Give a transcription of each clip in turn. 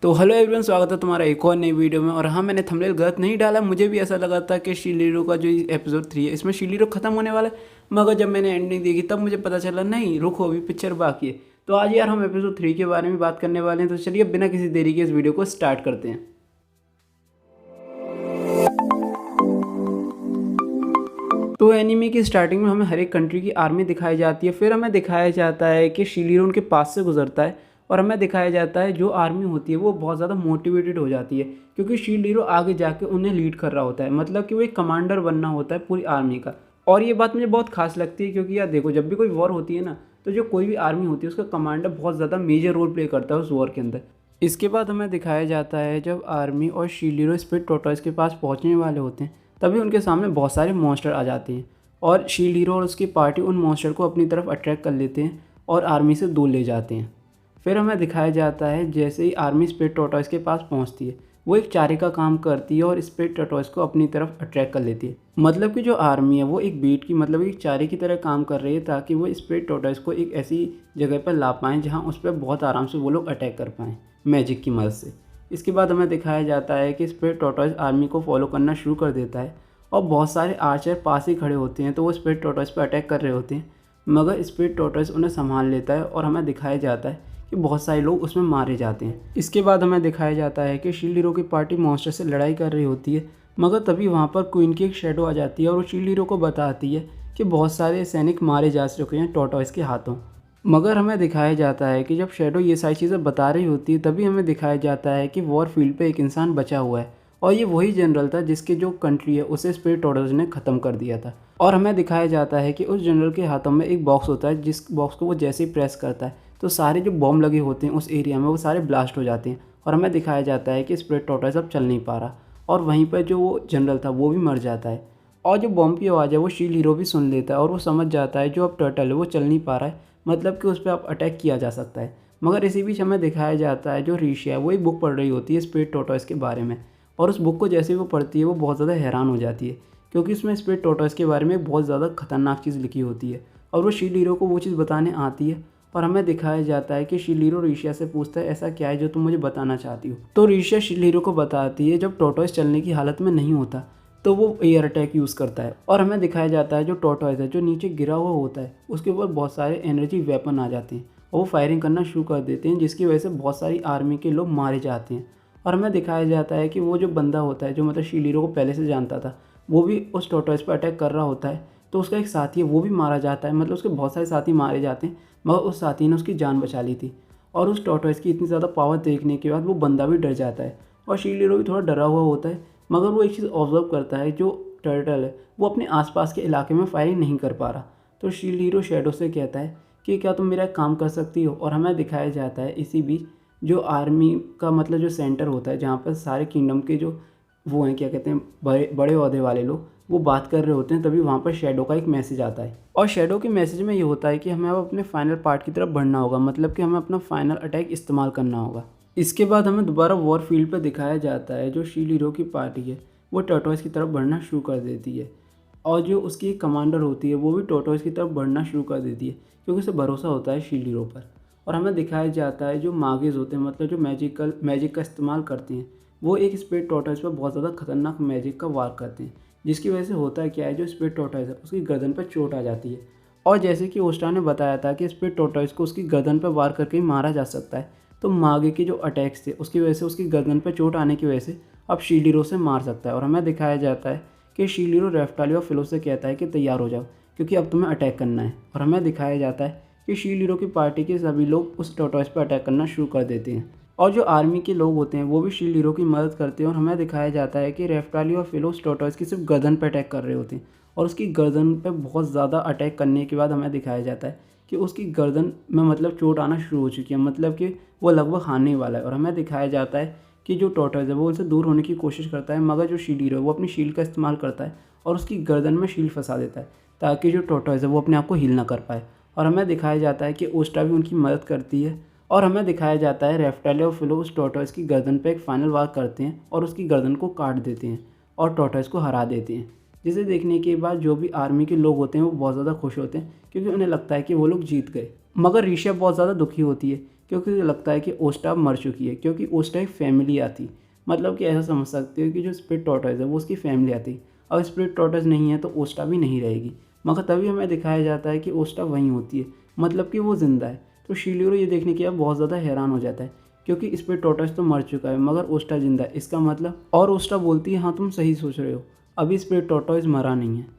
तो hello everyone, स्वागत है तुम्हारा एक और नई वीडियो में। और हाँ, मैंने थंबनेल गलत नहीं डाला। मुझे भी ऐसा लगा था कि शीलीरो का जो एपिसोड 3 है इसमें शीलीरो खत्म होने वाला है, मगर जब मैंने एंडिंग देखी तब मुझे पता चला नहीं, रुको अभी पिक्चर बाकी है। तो आज यार हम एपिसोड 3 के बारे में बात करने वाले हैं। तो चलिए बिना किसी देरी के इस वीडियो को स्टार्ट करते हैं। तो एनीमे की स्टार्टिंग में हमें हर एक कंट्री की आर्मी दिखाई जाती है। फिर हमें दिखाया जाता है कि शीलीरो उनके पास से गुजरता है और हमें दिखाया जाता है जो आर्मी होती है वो बहुत ज़्यादा मोटिवेटेड हो जाती है, क्योंकि शीलीरो आगे जाके उन्हें लीड कर रहा होता है। मतलब कि वो एक कमांडर बनना होता है पूरी आर्मी का। और ये बात मुझे बहुत खास लगती है, क्योंकि यार देखो, जब भी कोई वॉर होती है ना, तो जो कोई भी आर्मी होती है उसका कमांडर बहुत ज़्यादा मेजर रोल प्ले करता है उस वॉर के अंदर। इसके बाद हमें दिखाया जाता है जब आर्मी और शीलीरो स्पिड टॉर्टोइस के पास पहुंचने वाले होते हैं, तभी उनके सामने बहुत सारे मॉन्स्टर आ जाते हैं और शील्ड हीरो और उसकी पार्टी उन मॉन्स्टर को अपनी तरफ अट्रैक्ट कर लेते हैं और आर्मी से दूर ले जाते हैं। फिर हमें दिखाया जाता है जैसे ही आर्मी स्पिड टॉर्टोइस के पास पहुंचती है, वो एक चारे का काम करती है और स्पिड टॉर्टोइस को अपनी तरफ अट्रैक्ट कर लेती है। मतलब कि जो आर्मी है वो एक बीट की, मतलब एक चारे की तरह काम कर रही है, ताकि वो स्पिड टॉर्टोइस को एक ऐसी जगह पर ला पाएँ जहाँ उस पर बहुत आराम से वो लोग अटैक कर पाएँ मैजिक की मदद से। इसके बाद हमें दिखाया जाता है कि स्पिड टॉर्टोइस आर्मी को फॉलो करना शुरू कर देता है और बहुत सारे आर्चर पास ही खड़े होते हैं, तो वो स्पिड टॉर्टोइस पर अटैक कर रहे होते हैं, मगर स्पिड टॉर्टोइस उन्हें संभाल लेता है और हमें दिखाया जाता है कि बहुत सारे लोग उसमें मारे जाते हैं। इसके बाद हमें दिखाया जाता है कि शील्ड हीरो की पार्टी मॉन्स्टर से लड़ाई कर रही होती है, मगर तभी वहाँ पर क्वीन की एक शेडो आ जाती है और वो शील्ड हीरो को बताती है कि बहुत सारे सैनिक मारे जा चुके हैं टॉर्टोइस के हाथों। मगर हमें दिखाया जाता है कि जब शेडो ये सारी चीज़ें बता रही होती है, तभी हमें दिखाया जाता है कि वॉर फील्ड पे एक इंसान बचा हुआ है और ये वही जनरल था जिसके जो कंट्री है उसे स्पिड टॉर्टोइस ने ख़त्म कर दिया था। और हमें दिखाया जाता है कि उस जनरल के हाथों में एक बॉक्स होता है, जिस बॉक्स को वो जैसे ही प्रेस करता है तो सारे जो बॉम्ब लगे होते हैं उस एरिया में वो सारे ब्लास्ट हो जाते हैं। और हमें दिखाया जाता है कि स्पिड टॉर्टोइस अब चल नहीं पा रहा और वहीं पर जो वो जनरल था वो भी मर जाता है। और जो बॉम्ब की आवाज़ है वो शील्ड हीरो भी सुन लेता है और वो समझ जाता है जो अब टर्टल है वो चल नहीं पा रहा है, मतलब कि उस पर अब अटैक किया जा सकता है। मगर इसी बीच हमें दिखाया जाता है जो ऋषि है वो एक बुक पढ़ रही होती है स्पिड टॉर्टोइस के बारे में, और उस बुक को जैसे ही वो पढ़ती है वो बहुत ज़्यादा हैरान हो जाती है, क्योंकि उसमें स्पिड टॉर्टोइस के बारे में बहुत ज़्यादा खतरनाक चीज़ लिखी होती है और वो शील्ड हीरो को वो चीज़ बताने आती है। और हमें दिखाया जाता है कि शील्ड हीरो ऋषिया से पूछता है ऐसा क्या है जो तुम मुझे बताना चाहती हो। तो ऋषिया शील्ड हीरो को बताती है जब टॉर्टोइस चलने की हालत में नहीं होता तो वो एयर अटैक यूज़ करता है। और हमें दिखाया जाता है जो टॉर्टोइस है जो नीचे गिरा हुआ होता है उसके ऊपर बहुत सारे एनर्जी वेपन आ जाते हैं और वो फायरिंग करना शुरू कर देते हैं, जिसकी वजह से बहुत सारी आर्मी के लोग मारे जाते हैं। और हमें दिखाया जाता है कि वो जो बंदा होता है जो मतलब शील्ड हीरो को पहले से जानता था, वो भी उस टॉर्टोइस पर अटैक कर रहा होता है, तो उसका एक साथी है वो भी मारा जाता है। मतलब उसके बहुत सारे साथी मारे जाते हैं, मगर उस साथी ने उसकी जान बचा ली थी। और उस टॉर्टोइस की इतनी ज़्यादा पावर देखने के बाद वो बंदा भी डर जाता है और शील्ड हीरो भी थोड़ा डरा हुआ होता है। मगर वो एक चीज़ ऑब्जर्व करता है, जो टर्टल है वो अपने आसपास के इलाके में फायरिंग नहीं कर पा रहा। तो शील्ड हीरो शेडो से कहता है कि क्या तुम मेरा एक काम कर सकती हो। और हमें दिखाया जाता है इसी बीच जो आर्मी का मतलब जो सेंटर होता है जहाँ पर सारे किंगडम के जो वो हैं, क्या कहते हैं, बड़े बड़े ओहदे वाले लोग वो बात कर रहे होते हैं, तभी वहाँ पर शेडो का एक मैसेज आता है। और शेडो के मैसेज में ये होता है कि हमें अब अपने फाइनल पार्ट की तरफ बढ़ना होगा, मतलब कि हमें अपना फाइनल अटैक इस्तेमाल करना होगा। इसके बाद हमें दोबारा वॉर फील्ड पर दिखाया जाता है जो शील्ड हीरो की पार्टी है वो टॉर्टोइस की तरफ बढ़ना शुरू कर देती है और जो उसकी कमांडर होती है वो भी टॉर्टोइस की तरफ बढ़ना शुरू कर देती है, क्योंकि उसे भरोसा होता है शील्ड हीरो पर। और हमें दिखाया जाता है जो मागेज होते हैं, मतलब जो मैजिक का इस्तेमाल करते हैं, वो एक स्पिड टॉर्टोइस पर बहुत ज़्यादा खतरनाक मैजिक का वार करते हैं, जिसकी वजह से होता है क्या है, जो स्पिड टॉर्टोइस है उसकी गर्दन पर चोट आ जाती है। और जैसे कि ओस्टा ने बताया था कि स्पिड टॉर्टोइस को उसकी गर्दन पर वार करके ही मारा जा सकता है, तो मागे के जो अटैक्स थे उसकी वजह से उसकी गर्दन पर चोट आने की वजह से अब शील्ड हीरो से मार सकता है। और हमें दिखाया जाता है कि शील्ड हीरो रेफ्टाली और फिलो से कहता है कि तैयार हो जाओ, क्योंकि अब तुम्हें अटैक करना है। और हमें दिखाया जाता है कि शील्ड हीरो की पार्टी के सभी लोग उस टॉर्टोइस पर अटैक करना शुरू कर देते हैं और जो आर्मी के लोग होते हैं वो भी शील्ड हीरो की मदद करते हैं। और हमें दिखाया जाता है कि रेफ्टाली और फिलो उस टॉर्टोइस की सिर्फ गर्दन पर अटैक कर रहे होते हैं और उसकी गर्दन पर बहुत ज़्यादा अटैक करने के बाद हमें दिखाया जाता है कि उसकी गर्दन में मतलब चोट आना शुरू हो चुकी है, मतलब कि वो लगभग हारने वाला है। और हमें दिखाया जाता है कि जो टॉर्टोइस है वो उनसे दूर होने की कोशिश करता है, मगर जो शील्ड हीरो है वो अपनी शील्ड का इस्तेमाल करता है और उसकी गर्दन में शील्ड फंसा देता है, ताकि जो टॉर्टोइस है वो अपने आप को हील ना कर पाए। और हमें दिखाया जाता है कि ओस्टा भी उनकी मदद करती है और हमें दिखाया जाता है रेफ्टाली और फिलो उस टॉर्टोइस की गर्दन पर एक फाइनल वार करते हैं और उसकी गर्दन को काट देते हैं और टॉर्टोइस को हरा देते हैं, जिसे देखने के बाद जो भी आर्मी के लोग होते हैं वो बहुत ज़्यादा खुश होते हैं, क्योंकि उन्हें लगता है कि वो लोग जीत गए। मगर ऋषभ बहुत ज़्यादा दुखी होती है, क्योंकि मुझे लगता है कि ओस्टा अब मर चुकी है, क्योंकि ओस्टा एक फैमिली आती, मतलब कि ऐसा समझ सकते हो कि जो स्प्लिट टॉर्टोइज है वो उसकी फैमिली आती। अब स्प्लिट टॉर्टोइज नहीं है तो ओस्टा भी नहीं रहेगी, मगर तभी हमें दिखाया जाता है कि ओस्टा वहीं होती है, मतलब कि वो ज़िंदा है। तो शिलिरो ये देखने के बाद बहुत ज़्यादा हैरान हो जाता है, क्योंकि स्प्लिट टॉर्टोइज तो मर चुका है मगर ओस्टा जिंदा है, इसका मतलब। और ओस्टा बोलती है हाँ तुम सही सोच रहे हो, अभी स्प्लिट टॉर्टोइज मरा नहीं है।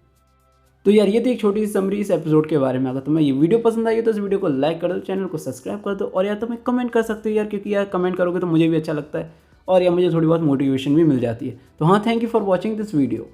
तो यार ये थी एक छोटी सी समरी इस एपिसोड के बारे में। अगर तुम्हें ये वीडियो पसंद आई हो तो इस वीडियो को लाइक कर दो, चैनल को सब्सक्राइब कर दो, और यार तुम्हें कमेंट कर सकते हो यार, क्योंकि यार कमेंट करोगे तो मुझे भी अच्छा लगता है और यार मुझे थोड़ी बहुत मोटिवेशन भी मिल जाती है। तो हाँ, thank you for watching this video.